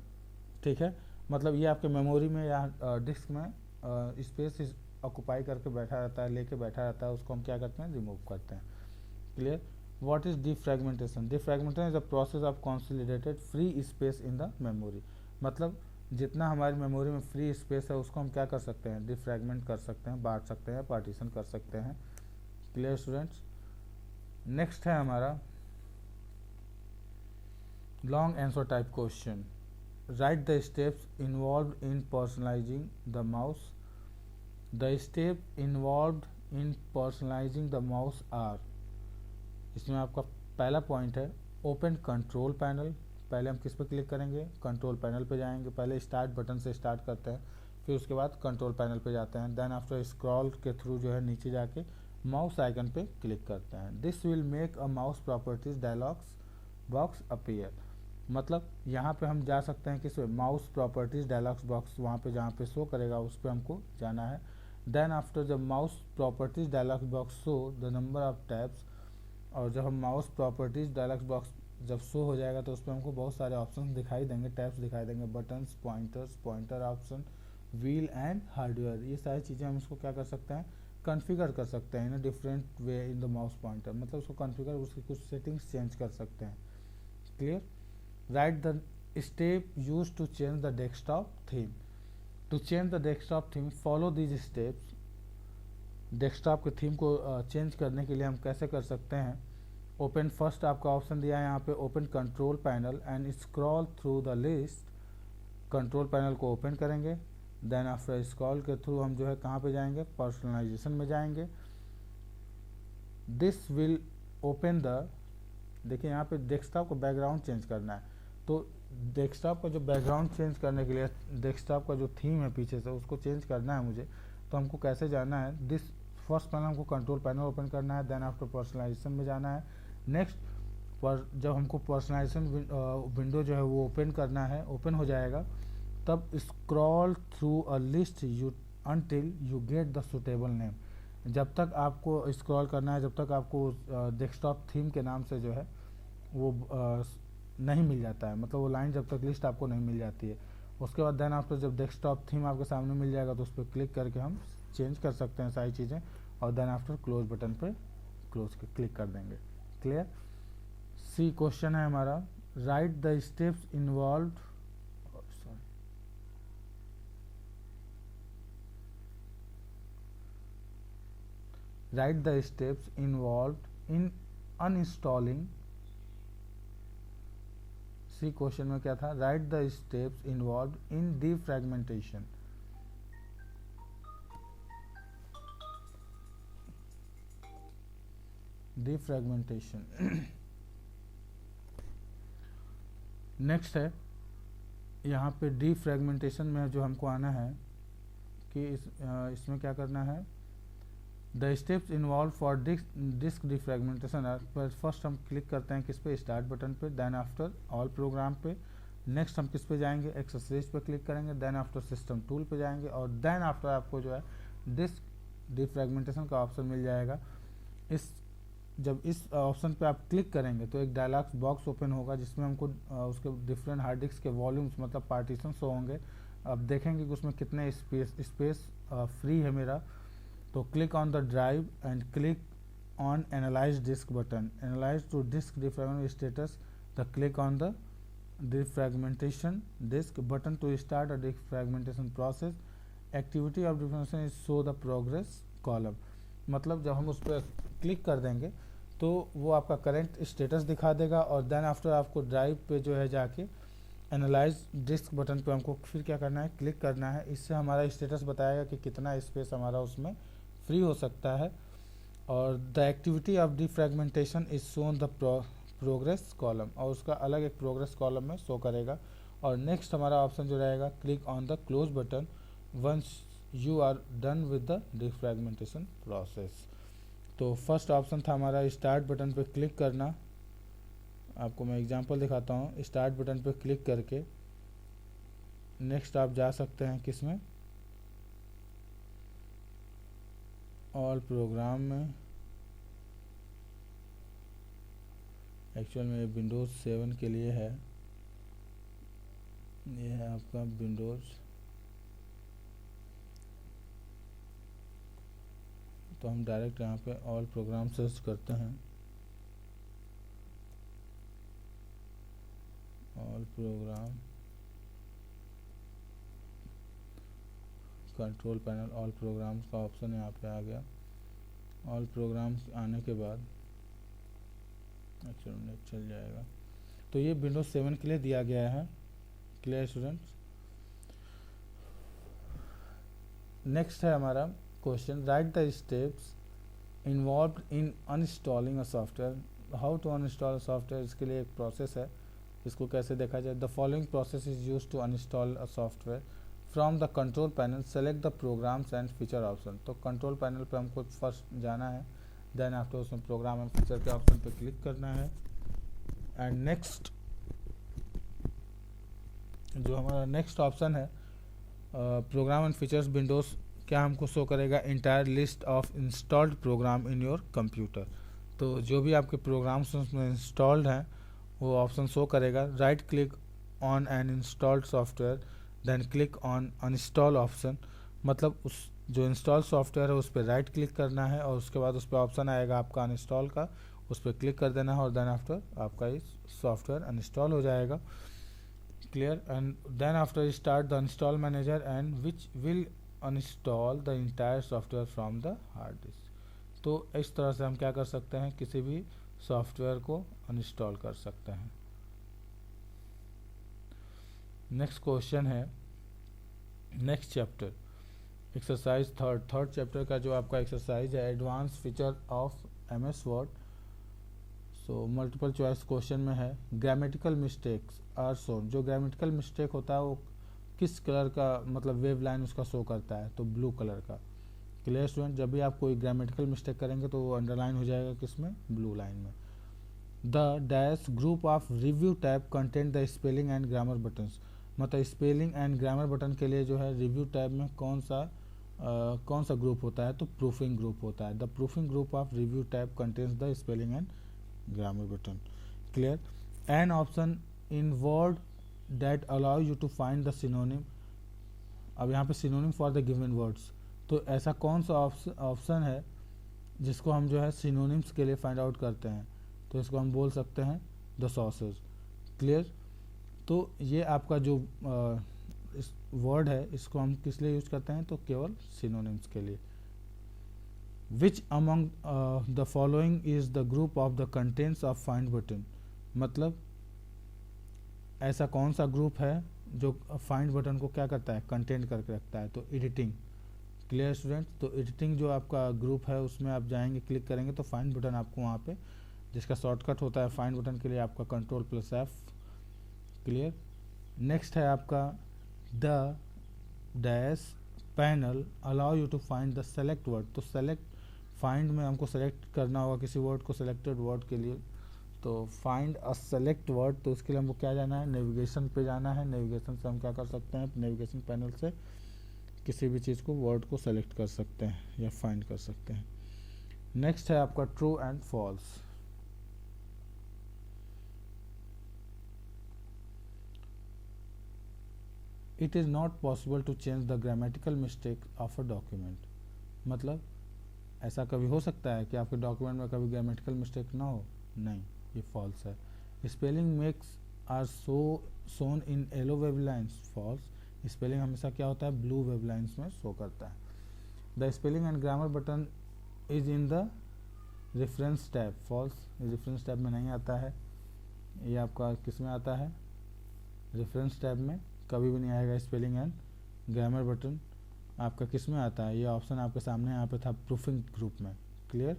A: ठीक है, मतलब ये आपके मेमोरी में या डिस्क में स्पेस ऑक्यूपाई करके बैठा रहता है, लेके बैठा रहता है, उसको हम क्या करते हैं, रिमूव करते हैं। Clear. What is defragmentation? Defragmentation is a process of consolidated free space in the memory. मतलब जितना हमारी मेमोरी में फ्री स्पेस है उसको हम क्या कर सकते हैं, डिफ्रैगमेंट कर सकते हैं, बांट सकते हैं, पार्टीशन कर सकते हैं। Clear students. नेक्स्ट है हमारा long answer type question. Write the steps involve in personalising the mouse. The step involve in personalising the mouse are, इसमें आपका पहला पॉइंट है ओपन कंट्रोल पैनल। पहले हम किस पे क्लिक करेंगे, कंट्रोल पैनल पे जाएंगे, पहले स्टार्ट बटन से स्टार्ट करते हैं, फिर उसके बाद कंट्रोल पैनल पे जाते हैं, देन आफ्टर स्क्रॉल के थ्रू जो है नीचे जाके माउस आइकन पे क्लिक करते हैं। This will make a mouse properties dialogues box appear. मतलब यहाँ पे हम जा सकते हैं किस पे, माउस प्रॉपर्टीज डायलॉग्स बॉक्स, वहाँ पे जहाँ पे शो करेगा उस पर हमको जाना है। देन आफ्टर जब mouse properties dialogues box show the number of tabs, और जब हम माउस प्रॉपर्टीज डायलॉग बॉक्स जब शो हो जाएगा तो उस पर हमको बहुत सारे ऑप्शन दिखाई देंगे, टैब्स दिखाई देंगे, buttons, pointers, pointer option, wheel and hardware. ये सारी चीज़ें हम इसको क्या कर सकते हैं, कॉन्फ़िगर कर सकते हैं in different way in the mouse pointer. मतलब उसको कॉन्फ़िगर, उसकी कुछ सेटिंग्स चेंज कर सकते हैं। Clear. Write the step use to change the desktop theme. To change the desktop theme follow these steps. Desktop के थीम को चेंज करने के लिए हम कैसे कर सकते हैं, ओपन फर्स्ट आपका ऑप्शन दिया है यहाँ पे, open control panel and scroll through the list. Control panel को ओपन करेंगे, देन आफ्टर स्क्रॉल के थ्रू हम जो है कहाँ पे जाएंगे, पर्सनलाइजेशन में जाएंगे। दिस विल ओपन द, देखिए यहाँ पे डेस्कटॉप को बैकग्राउंड चेंज करना है, तो डेस्कटॉप का जो बैकग्राउंड चेंज करने के लिए डेस्कटॉप का जो थीम है पीछे से उसको चेंज करना है मुझे, तो हमको कैसे जाना है, दिस फर्स्ट पैनल हमको कंट्रोल पैनल ओपन करना है, देन आफ्टर पर्सनलाइजेशन में जाना है। नेक्स्ट पर जब हमको पर्सनलाइजेशन विंडो जो है वो ओपन करना है, ओपन हो जाएगा, तब scroll through a list you until you get the suitable name. जब तक आपको स्क्रॉल करना है, जब तक आपको डेस्कटॉप थीम के नाम से जो है वो नहीं मिल जाता है, मतलब वो लाइन जब तक लिस्ट आपको नहीं मिल जाती है। उसके बाद देन आफ्टर जब डेस्कटॉप थीम आपके सामने मिल जाएगा तो उस पर क्लिक करके हम चेंज कर सकते हैं सारी चीज़ें, और देन आफ्टर क्लोज बटन पे क्लोज क्लिक कर देंगे। क्लियर। सी क्वेश्चन है हमारा, right the steps involve, right the steps involve in uninstalling. C question में क्या था, right the steps involve in defragmentation. Defragmentation next है यहाँ पे डिफ्रैगमेंटेशन में जो हमको आना है कि इसमें क्या करना है, the steps involve for disk defragmentation. पर फर्स्ट हम क्लिक करते हैं किस पे, स्टार्ट बटन पे, देन आफ्टर ऑल प्रोग्राम पे। नेक्स्ट हम किस पे जाएंगे, एक्सेसरीज पे क्लिक करेंगे, देन आफ्टर सिस्टम टूल पे जाएंगे, और देन आफ्टर आपको जो है डिस्क डिफ्रैगमेंटेशन का ऑप्शन मिल जाएगा। इस जब इस ऑप्शन पे आप क्लिक करेंगे तो एक डायलॉग बॉक्स ओपन होगा जिसमें हमको उसके डिफरेंट हार्ड डिस्क के वॉल्यूम्स मतलब पार्टीशन शो होंगे। अब देखेंगे कि उसमें कितने स्पेस फ्री है मेरा, तो click on the drive and click on analyse disk button, analyse to disk defragment status, the click on the defragmentation disk button to start a defragmentation process. Activity of defragmentation is show the progress column. मतलब जब हम उस पर click कर देंगे तो वो आपका करंट स्टेटस दिखा देगा, और देन आफ्टर आपको ड्राइव पे जो है जाके एनालाइज डिस्क बटन पे हमको फिर क्या करना है, क्लिक करना है। इससे हमारा स्टेटस बताएगा कि कितना स्पेस हमारा उसमें फ्री हो सकता है, और the activity of defragmentation is shown the progress column, और उसका अलग एक प्रोग्रेस कॉलम में शो करेगा। और नेक्स्ट हमारा ऑप्शन जो रहेगा, click on the close button once you are done with the defragmentation process. तो फर्स्ट ऑप्शन था हमारा स्टार्ट बटन पे क्लिक करना। आपको मैं एग्जांपल दिखाता हूँ, स्टार्ट बटन पे क्लिक करके नेक्स्ट आप जा सकते हैं किसमें, ऑल प्रोग्राम में। एक्चुअल में ये विंडोज़ 7 के लिए है, ये है आपका विंडोज़। तो हम डायरेक्ट यहाँ पे ऑल प्रोग्राम सर्च करते हैं, all programme, control panel, all programmes का ऑप्शन यहाँ पे आ गया। ऑल प्रोग्राम्स आने के बाद अच्छा नेट चल जाएगा। तो ये विंडोज 7 के लिए दिया गया है। Clear students. नेक्स्ट है हमारा question, write the steps involve in uninstalling a software. How to uninstall software, इसके लिए एक प्रोसेस है, इसको कैसे देखा जाए। The following process is use to uninstall a software. From the control panel select the programs and feature option. तो control panel पे हमको फर्स्ट जाना है, देन आफ्टर उसमें प्रोग्राम एंड फीचर के ऑप्शन पे क्लिक करना है। एंड नेक्स्ट जो हमारा नेक्स्ट ऑप्शन है प्रोग्राम एंड फीचर्स विंडोज़, क्या हमको शो करेगा, entire list of installed program in your computer. तो जो भी आपके प्रोग्राम्स उसमें इंस्टॉल्ड हैं वो ऑप्शन शो करेगा। Right click on an installed software then click on uninstall option. मतलब उस जो इंस्टॉल सॉफ्टवेयर है उस पर राइट क्लिक करना है और उसके बाद उस पर ऑप्शन आएगा आपका अनइंस्टॉल का, उस पर क्लिक कर देना है और देन आफ्टर आपका इस सॉफ्टवेयर अनइंस्टॉल हो जाएगा। Clear. And then after start the uninstall manager and which will uninstall the entire software from the hard disk. तो इस तरह से हम क्या कर सकते हैं, किसी भी सॉफ्टवेयर को अनइंस्टॉल कर सकते हैं। नेक्स्ट क्वेश्चन है, next chapter exercise third chapter का जो आपका एक्सरसाइज है, advance feature of MS word. So multiple choice question में है, ग्रामेटिकल मिस्टेक्स आर शोन। जो ग्रामेटिकल मिस्टेक होता है वो किस कलर का, मतलब वेव लाइन उसका शो करता है, तो ब्लू कलर का। Clear student. जब भी आप कोई ग्रामेटिकल मिस्टेक करेंगे तो वो अंडरलाइन हो जाएगा किसमें, ब्लू लाइन में। The dash group of review tab content the spelling and grammar buttons. मतलब स्पेलिंग एंड ग्रामर बटन के लिए जो है रिव्यू टैब में कौन सा ग्रुप होता है, तो प्रूफिंग ग्रुप होता है। The proofing group of review tab contains the spelling and grammar button. Clear. An option in Word that allow you to find the synonym. अब यहाँ पे synonym for the given words, तो ऐसा कौन सा option है जिसको हम जो है सिनोनिम्स के लिए फाइंड आउट करते हैं, तो इसको हम बोल सकते हैं द सॉसेज। क्लियर। तो ये आपका जो इस वर्ड है इसको हम किस लिए यूज करते हैं, तो केवल सिनोनिम्स के लिए। Which among the following is the group of the contents of find button. मतलब ऐसा कौन सा ग्रुप है जो फाइंड बटन को क्या करता है, कंटेंट करके रखता है, तो एडिटिंग। Clear student. तो एडिटिंग जो आपका ग्रुप है उसमें आप जाएंगे, क्लिक करेंगे तो फाइंड बटन आपको वहाँ पे, जिसका शॉर्टकट होता है फाइंड बटन के लिए आपका Ctrl+F। क्लियर। नेक्स्ट है आपका the dash panel allow you to find the select word. तो सेलेक्ट फाइंड में हमको सेलेक्ट करना होगा किसी वर्ड को, सेलेक्टेड वर्ड के लिए, तो फाइंड अ सेलेक्ट वर्ड। तो उसके लिए हमको क्या जाना है, नेविगेशन पे जाना है। नेविगेशन से हम क्या कर सकते हैं, नेविगेशन पैनल से किसी भी चीज़ को, वर्ड को सेलेक्ट कर सकते हैं या फाइंड कर सकते हैं। नेक्स्ट है आपका true and false. It is not possible to change the grammatical mistake of a document. मतलब ऐसा कभी हो सकता है कि आपके डॉक्यूमेंट में कभी ग्रामेटिकल मिस्टेक ना हो, नहीं, ये फॉल्स है। Spelling marks are shown in yellow wave lines, false. Spelling हमेशा क्या होता है, ब्लू वेव लाइन्स में शो करता है। The spelling and grammar button is in the reference tab, false. Reference tab में नहीं आता है, ये आपका किस में आता है, रेफरेंस टैब में कभी भी नहीं आएगा। स्पेलिंग एंड ग्रामर बटन आपका किस में आता है, ये ऑप्शन आपके सामने यहाँ पे था, प्रूफिंग ग्रुप में। क्लियर।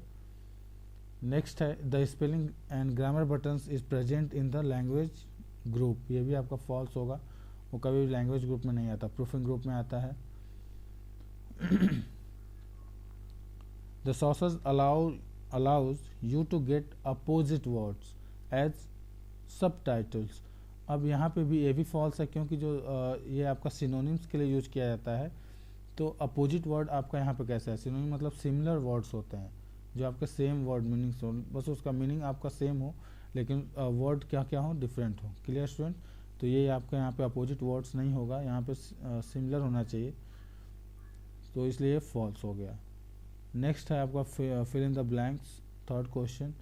A: नेक्स्ट है the spelling and grammar buttons is present in the language group, ये भी आपका फॉल्स होगा, वो कभी भी लैंग्वेज ग्रुप में नहीं आता, प्रूफिंग ग्रुप में आता है। The sources allows you to get opposite words as subtitles अब यहाँ पे भी ये भी फॉल्स है, क्योंकि जो ये आपका सिनोनिम्स के लिए यूज किया जाता है। तो अपोजिट वर्ड आपका यहाँ पे कैसा है, सिनोनिम मतलब सिमिलर वर्ड्स होते हैं जो आपके सेम वर्ड मीनिंग्स हो, बस उसका मीनिंग आपका सेम हो लेकिन वर्ड क्या क्या हो, डिफरेंट हो। Clear student? तो ये आपका यहाँ पे अपोजिट वर्ड्स नहीं होगा, यहाँ पे सिमिलर होना चाहिए, तो इसलिए फॉल्स हो गया। नेक्स्ट है आपका fill in the blanks, third question.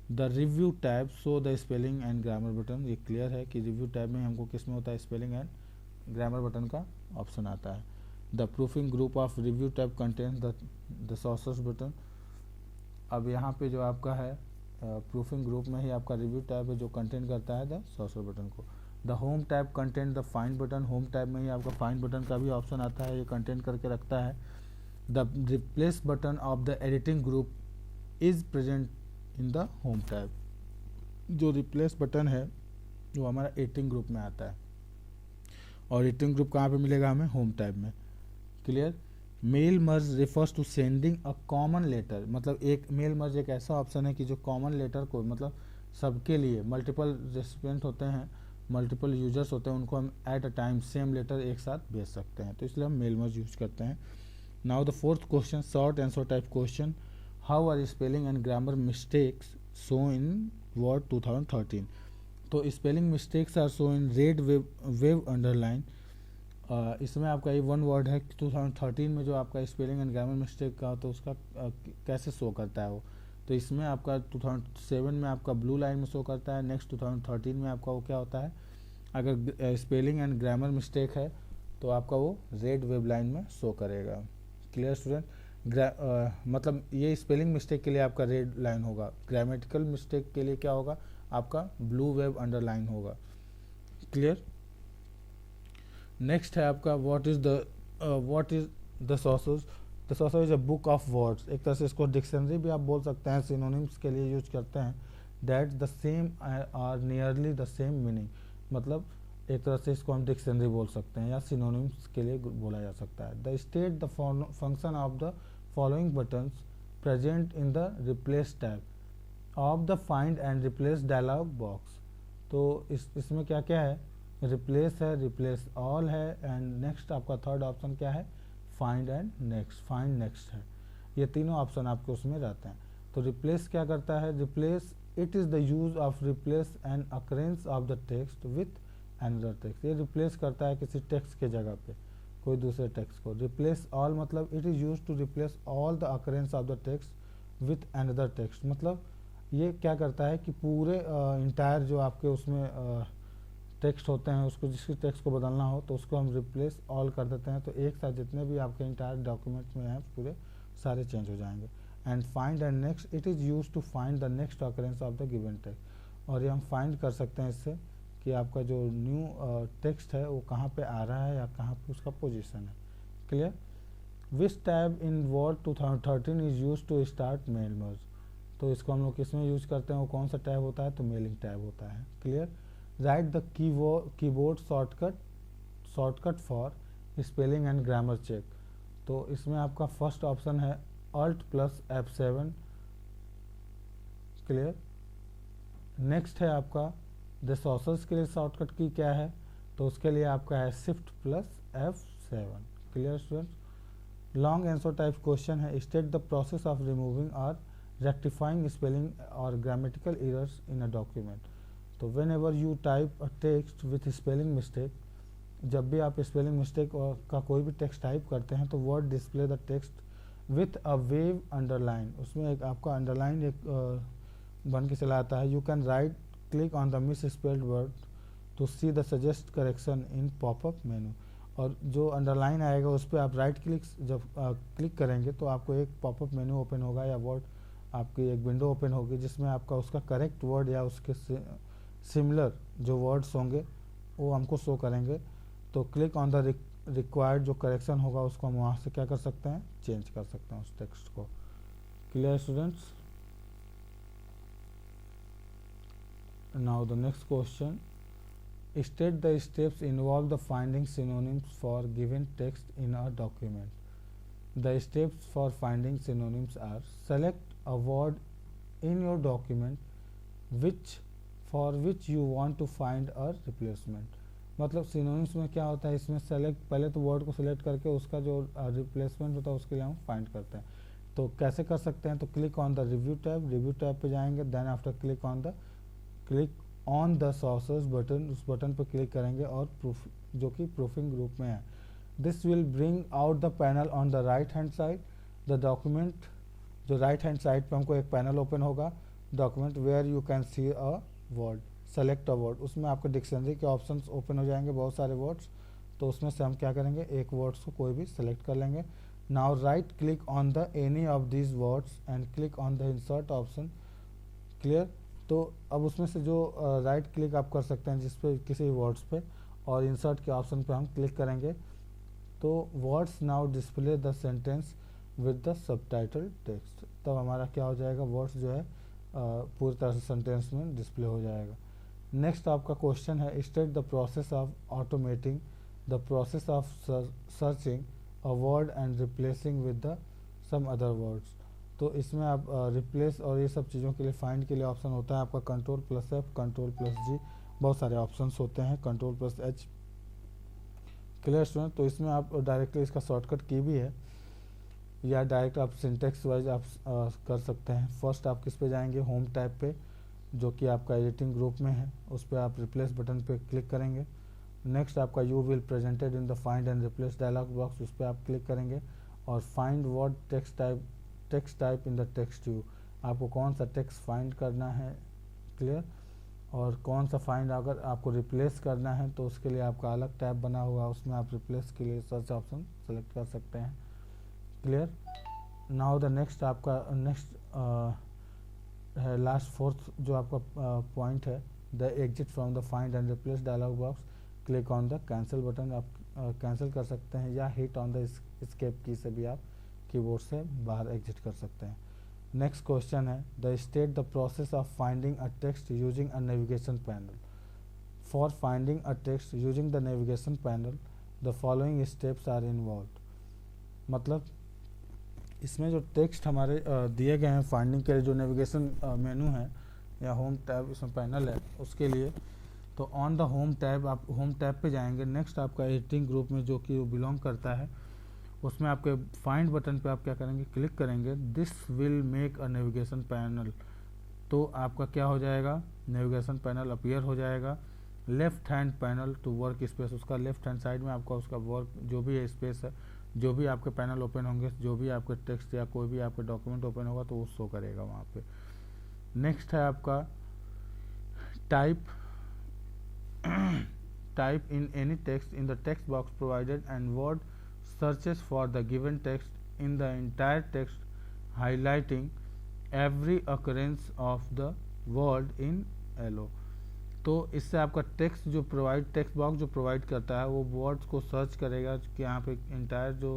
A: The review tab show the spelling and grammar button. ये क्लियर है कि रिव्यू टैब में हमको किस में होता है, स्पेलिंग एंड ग्रामर बटन का ऑप्शन आता है। The proofing group of review tab contains the sources button. अब यहाँ पे जो आपका है प्रूफिंग ग्रुप में ही आपका रिव्यू टैब है जो कंटेंट करता है द सोर्सर बटन को। The home tab content the find button. Home tab में ही आपका फाइंड बटन का भी ऑप्शन आता है, ये कंटेंट करके रखता है। The replace button of the editing group is present in the home tab. जो रिप्लेस बटन है वो हमारा एडिटिंग ग्रुप में आता है, और एडिटिंग ग्रुप कहाँ पे मिलेगा हमें, होम टैब में। Clear? Mail merge refers to sending a common letter. मतलब एक मेल मर्ज एक ऐसा ऑप्शन है कि जो कॉमन लेटर को, मतलब सबके लिए मल्टीपल रेसिपिएंट होते हैं, मल्टीपल यूजर्स होते हैं, उनको हम at a time same letter एक साथ भेज सकते हैं, तो इसलिए हम मेल मर्ज यूज करते हैं। Now the fourth question, short answer type question. How are spelling and grammar mistakes show in Word 2013। तो spelling mistakes are show in red wave underline. इसमें आपका ये वन वर्ड है 2013 में जो आपका स्पेलिंग एंड ग्रामर मिस्टेक का, तो उसका कैसे शो करता है वो। तो इसमें आपका 2007 में आपका ब्लू लाइन में शो करता है, नेक्स्ट 2013 में आपका वो क्या होता है, अगर स्पेलिंग एंड ग्रामर मिस्टेक है तो आपका वो रेड वेब लाइन में शो करेगा। Clear student? मतलब ये स्पेलिंग मिस्टेक के लिए आपका रेड लाइन होगा, ग्रामेटिकल मिस्टेक के लिए क्या होगा, आपका ब्लू वेब अंडरलाइन होगा। क्लियर? नेक्स्ट है आपका what is the sources. The sources is a book of words. एक तरह से इसको डिक्शनरी भी आप बोल सकते हैं, सिनोनिम्स के लिए यूज करते हैं। That the same are nearly the same meaning. मतलब एक तरह से इसको हम डिक्शनरी बोल सकते हैं या सिनोनिम्स के लिए बोला जा सकता है। The state the function of the following buttons present in the replace tab of the find and replace dialog box. तो इसमें क्या क्या है, रिप्लेस है, रिप्लेस ऑल है, एंड नेक्स्ट आपका थर्ड ऑप्शन क्या है, find and next, find next है। ये तीनों ऑप्शन आपके उसमें रहते हैं। तो रिप्लेस क्या करता है, replace it is the use of replace an occurrence of the text with another text. ये रिप्लेस करता है किसी टेक्स्ट के जगह पे कोई दूसरे टेक्स्ट को। रिप्लेस ऑल मतलब it is use to replace all the occurrence of the text with another text. मतलब ये क्या करता है कि पूरे इंटायर जो आपके उसमें टेक्स्ट होते हैं, उसको जिसकी टेक्स्ट को बदलना हो तो उसको हम रिप्लेस ऑल कर देते हैं, तो एक साथ जितने भी आपके इंटायर डॉक्यूमेंट्स में हैं पूरे सारे चेंज हो जाएंगे। And find and next it is use to find the next occurrence of the given text. और ये हम फाइंड कर सकते हैं इससे कि आपका जो न्यू टेक्स्ट है वो कहाँ पे आ रहा है या कहाँ पे उसका पोजीशन है। Clear? Which tab in Word 2013 is use to start mail merge. तो इसको हम लोग किस में यूज करते हैं, वो कौन सा टैब होता है, तो मेलिंग टैब होता है। Clear? Write the keyboard shortcut for spelling and grammar check. तो इसमें आपका फर्स्ट ऑप्शन है Alt plus F7। Clear? Next है आपका द सोर्सेस के लिए शॉर्टकट की क्या है, तो उसके लिए आपका है Shift plus F7। Clear students? Long answer type question है, state the process of removing और रेक्टिफाइंग स्पेलिंग और grammatical errors in a document. तो whenever you type a text with spelling mistake, जब भी आप स्पेलिंग मिस्टेक का कोई भी टेक्स्ट टाइप करते हैं तो word display the text with a wave underline. उसमें एक आपका अंडरलाइन एक बन के चला आता है। You can right click on the misspelled word to see the suggest correction in popup menu. और जो अंडरलाइन आएगा उस पर आप राइट क्लिक जब क्लिक करेंगे तो आपको एक पॉपअप मेनू ओपन होगा या वर्ड आपकी एक विंडो ओपन होगी जिसमें आपका उसका करेक्ट वर्ड या उसके सिमिलर जो वर्ड्स होंगे वो हमको शो करेंगे। तो क्लिक ऑन द रिक्वायर्ड जो करेक्शन होगा उसको हम वहाँ से क्या कर सकते हैं, चेंज कर सकते हैं उस टेक्स्ट को। Clear students? Now the next question, state the steps involve the finding synonyms for given text in a document. The steps for finding synonyms are select a word in your document which for which you want to find a replacement. मतलब synonyms में क्या होता है, इसमें select, पहले तो word को select करके उसका जो रिप्लेसमेंट होता है उसके लिए हम फाइंड करते हैं। तो कैसे कर सकते हैं, तो click on the review tab पे जाएंगे, then after click on the sources button, उस बटन पर क्लिक करेंगे और प्रूफ, जो कि प्रूफिंग ग्रुप में है। This will bring out the panel on the right hand side the document, जो राइट हैंड साइड पे हमको एक पैनल ओपन होगा, document where you can see a word, select a word, उसमें आपके डिक्शनरी के ऑप्शंस ओपन हो जाएंगे, बहुत सारे वर्ड्स। तो उसमें से हम क्या करेंगे, एक वर्ड्स को कोई भी सेलेक्ट कर लेंगे। Now right click on the any of these words and click on the insert option. Clear. तो अब उसमें से जो राइट क्लिक आप कर सकते हैं जिस पे किसी वर्ड्स पे, और इंसर्ट के ऑप्शन पे हम क्लिक करेंगे तो words now display the sentence with the subtitle text. तब हमारा क्या हो जाएगा, वर्ड्स जो है पूरी तरह से सेंटेंस में डिस्प्ले हो जाएगा। नेक्स्ट आपका क्वेश्चन है, state the process of automating the process of searching a word and replacing with the some other words. तो इसमें आप रिप्लेस और ये सब चीज़ों के लिए, फाइंड के लिए ऑप्शन होता है आपका Ctrl+F, Ctrl+G, बहुत सारे ऑप्शंस होते हैं, Ctrl+H। Clear student. तो इसमें आप डायरेक्टली इसका शॉर्टकट की भी है, या डायरेक्ट आप सिंटेक्स वाइज आप कर सकते हैं। फर्स्ट आप किस पे जाएंगे, होम टैब पे, जो कि आपका एडिटिंग ग्रुप में है, उस पर आप रिप्लेस बटन पे क्लिक करेंगे। नेक्स्ट आपका you will presented in the find and replace dialog box, उस पर आप क्लिक करेंगे और find word text type in the text view, आपको कौन सा टेक्स्ट फाइंड करना है। क्लियर। और कौन सा फाइंड अगर आपको रिप्लेस करना है तो उसके लिए आपका अलग टैब बना हुआ है, उसमें आप रिप्लेस के लिए सर्च ऑप्शन सेलेक्ट कर सकते हैं। क्लियर। नाउ द नेक्स्ट आपका है लास्ट फोर्थ जो आपका पॉइंट है, the exit from the find and replace dialog box, click on the cancel button, आप कैंसिल कर सकते हैं, या हिट ऑन द एस्केप की से भी आप कीबोर्ड से बाहर एग्जिट कर सकते हैं। नेक्स्ट क्वेश्चन है, the state the process of finding a text using a navigation panel. For finding a text using the navigation panel the following steps are involve. मतलब इसमें जो टेक्स्ट हमारे दिए गए हैं फाइंडिंग के लिए, जो नेविगेशन मेनू है या होम टैब इसमें पैनल है उसके लिए, तो ऑन द होम टैब, आप होम टैब पे जाएंगे। नेक्स्ट आपका एडिटिंग ग्रुप में जो कि बिलोंग करता है, उसमें आपके फाइंड बटन पे आप क्या करेंगे, क्लिक करेंगे। This will make a navigation panel, तो आपका क्या हो जाएगा, नेविगेशन पैनल अपीयर हो जाएगा। Left hand panel to work space, उसका लेफ्ट हैंड साइड में आपका उसका वर्क जो भी है स्पेस है, जो भी आपके पैनल ओपन होंगे, जो भी आपके टेक्स्ट या कोई भी आपके डॉक्यूमेंट ओपन होगा तो वो शो करेगा वहाँ पे। नेक्स्ट है आपका type in any text in the text box provided and word searches for the given text in the entire text, highlighting every occurrence of the word in yellow। तो इससे आपका टेक्स्ट बॉक्स जो provide करता है वो words को search करेगा कि यहाँ पे इंटायर जो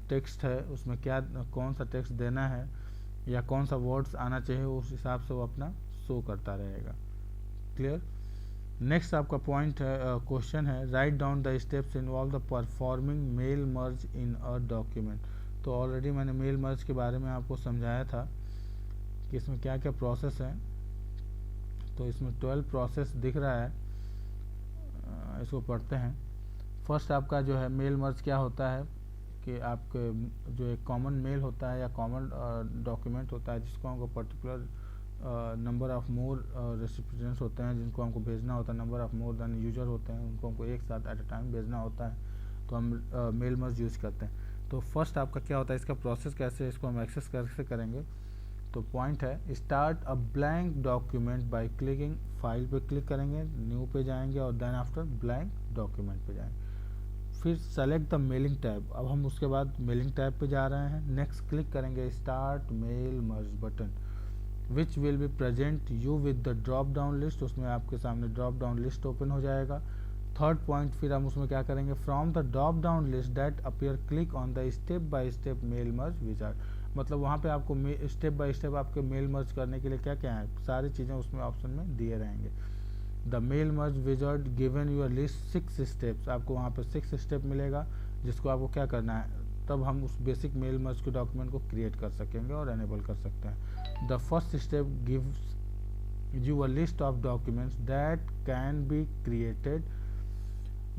A: टेक्स्ट है उसमें क्या, कौन सा टेक्स्ट देना है या कौन सा वर्ड्स आना चाहिए, उस हिसाब से वो अपना शो करता रहेगा। क्लियर। नेक्स्ट आपका पॉइंट है, क्वेश्चन है, write down the steps involve the performing mail merge in a document. तो ऑलरेडी मैंने मेल मर्ज के बारे में आपको समझाया था कि इसमें क्या क्या प्रोसेस है। तो इसमें 12 प्रोसेस दिख रहा है, इसको पढ़ते हैं। फर्स्ट आपका जो है मेल मर्ज क्या होता है कि आपके जो एक कॉमन मेल होता है या कॉमन डॉक्यूमेंट होता है जिसको हमको particular number of more recipients होते हैं जिनको हमको भेजना होता है, number of more than user होते हैं उनको हमको एक साथ एट अ टाइम भेजना होता है, तो हम मेल मर्ज यूज़ करते हैं। तो फर्स्ट आपका क्या होता है, इसका प्रोसेस कैसे, इसको हम एक्सेस कैसे करेंगे। तो पॉइंट है, start a blank document by clicking, file पे क्लिक करेंगे, न्यू पे जाएंगे और देन आफ्टर ब्लैंक डॉक्यूमेंट पे जाएंगे। फिर सेलेक्ट द मेलिंग टैब, अब हम उसके बाद मेलिंग टैब पे जा रहे हैं। नेक्स्ट क्लिक करेंगे start mail merge button which will be present you with the drop down list, उसमें आपके सामने ड्रॉप डाउन लिस्ट ओपन हो जाएगा। थर्ड पॉइंट, फिर हम उसमें क्या करेंगे, from the drop down list that appear click on the step by step mail merge wizard. मतलब वहाँ पे आपको स्टेप बाय स्टेप आपके मेल मर्ज करने के लिए क्या क्या है, सारी चीज़ें उसमें ऑप्शन में दिए रहेंगे। The mail merge wizard given your list 6 steps, आपको वहाँ पे 6 स्टेप मिलेगा जिसको आपको क्या करना है, तब हम उस बेसिक मेल मर्ज के डॉक्यूमेंट को क्रिएट कर सकेंगे और एनेबल कर सकते हैं। The first step gives you a list of documents that can be created,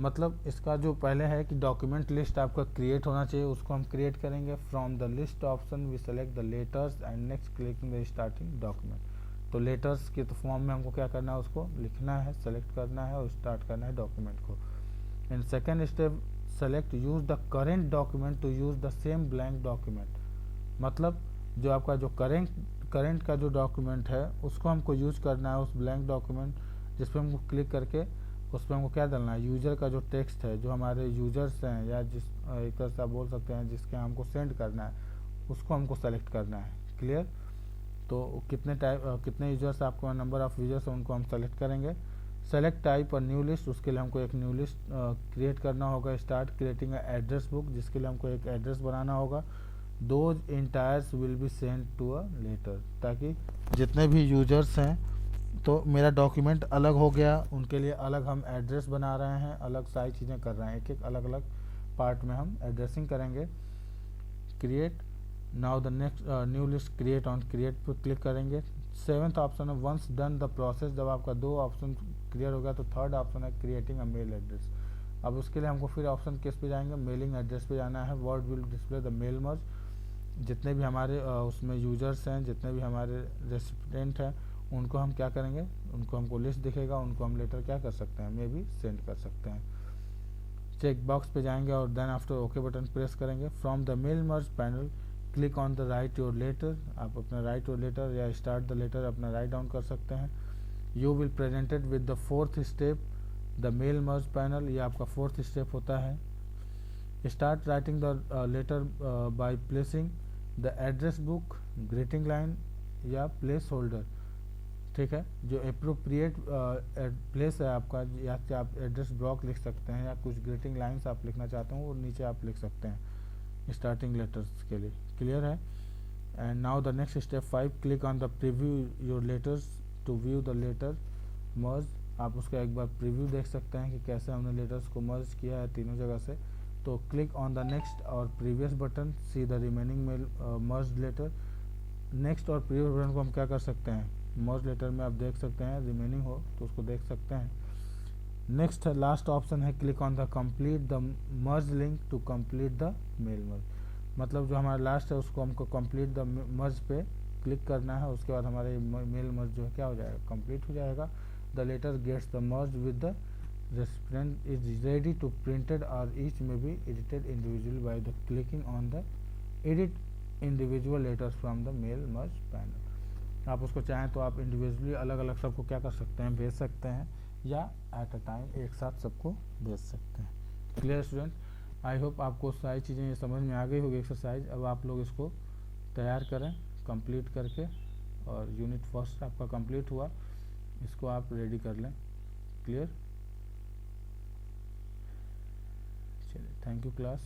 A: मतलब इसका जो पहले है कि डॉक्यूमेंट लिस्ट आपका क्रिएट होना चाहिए, उसको हम क्रिएट करेंगे। From the list option we select the letters and next clicking the starting document. तो लेटर्स के तो फॉर्म में हमको क्या करना है, उसको लिखना है, सेलेक्ट करना है और स्टार्ट करना है डॉक्यूमेंट को। In second step select use the current document to use the same blank document, मतलब जो आपका जो करेंट का जो डॉक्यूमेंट है उसको हमको यूज करना है, उस ब्लैंक डॉक्यूमेंट जिस पर हमको क्लिक करके उस पर हमको क्या डालना है, यूजर का जो टेक्स्ट है, जो हमारे यूजर्स हैं या जिस एक तरह से आप बोल सकते हैं जिसके हमको सेंड करना है, उसको हमको सेलेक्ट करना है। क्लियर? तो कितने यूजर्स आपको नंबर ऑफ यूजर्स हैं उनको हम सेलेक्ट करेंगे। सेलेक्ट टाइप और न्यू लिस्ट, उसके लिए हमको एक न्यू लिस्ट क्रिएट करना होगा। स्टार्ट क्रिएटिंग एड्रेस बुक, जिसके लिए हमको एक एड्रेस बनाना होगा। Those entries will be send to a letter, ताकि जितने भी यूजर्स हैं, तो मेरा डॉक्यूमेंट अलग हो गया, उनके लिए अलग हम एड्रेस बना रहे हैं, अलग सारी चीज़ें कर रहे हैं, एक एक अलग अलग पार्ट में हम एड्रेसिंग करेंगे। Create, now the next new list create, on create पर क्लिक करेंगे। सेवन्थ ऑप्शन है वंस डन द प्रोसेस, जब आपका 2 ऑप्शन क्लियर हो गया तो थर्ड ऑप्शन है क्रिएटिंग अ मेल एड्रेस। अब उसके लिए हमको फिर ऑप्शन किस पे जाएंगे, मेलिंग एड्रेस पे जाना है। Word will display the mail merge, जितने भी हमारे उसमें यूजर्स हैं, जितने भी हमारे रेसिपिडेंट हैं, उनको हम क्या करेंगे, उनको हमको लिस्ट दिखेगा, उनको हम लेटर क्या कर सकते हैं, मे भी सेंड कर सकते हैं। चेक बॉक्स पे जाएंगे और then after okay button press करेंगे। From the mail merge panel click on the write your letter, आप अपना राइट योर लेटर या स्टार्ट द लेटर अपना राइट डाउन कर सकते हैं। You will presented with the fourth step the mail merge panel, ये आपका फोर्थ स्टेप होता है। Start writing the letter by placing the address book, greeting line या प्लेस होल्डर, ठीक है, जो अप्रोप्रिएट प्लेस है आपका, या कि आप एड्रेस ब्लॉक लिख सकते हैं या कुछ ग्रीटिंग लाइंस आप लिखना चाहते हो वो नीचे आप लिख सकते हैं स्टार्टिंग लेटर्स के लिए। क्लियर है? And now the next step 5, click on the preview your letters to view the letter merge, आप उसका एक बार प्रीव्यू देख सकते हैं कि कैसे हमने लेटर्स को मर्ज किया है तीनों जगह से। तो क्लिक ऑन द नेक्स्ट और previous button, see the remaining mail merge letter. Next और प्रीवियस बटन को हम क्या कर सकते हैं, मर्ज लेटर में आप देख सकते हैं रिमेनिंग हो तो उसको देख सकते हैं। नेक्स्ट लास्ट ऑप्शन है click on the complete the merge link to complete the mail merge, मतलब जो हमारा लास्ट है उसको हमको कंप्लीट द मर्ज पे क्लिक करना है, उसके बाद हमारे मेल मर्ज जो है क्या हो जाएगा, कंप्लीट हो जाएगा। The letter gets the merge with the recipient is ready to printed और each may be edited individually by the clicking on the edit individual letters from the mail merge panel. आप उसको चाहें तो आप individually अलग अलग सबको क्या कर सकते हैं, भेज सकते हैं, या एट अ टाइम एक साथ सबको भेज सकते हैं। Clear student? आई होप आपको सारी चीज़ें ये समझ में आ गई होगी एक्सरसाइज। अब आप लोग इसको तैयार करें कंप्लीट करके, और यूनिट फर्स्ट आपका कंप्लीट हुआ, इसको आप रेडी कर लें। क्लियर? चलिए, थैंक यू क्लास।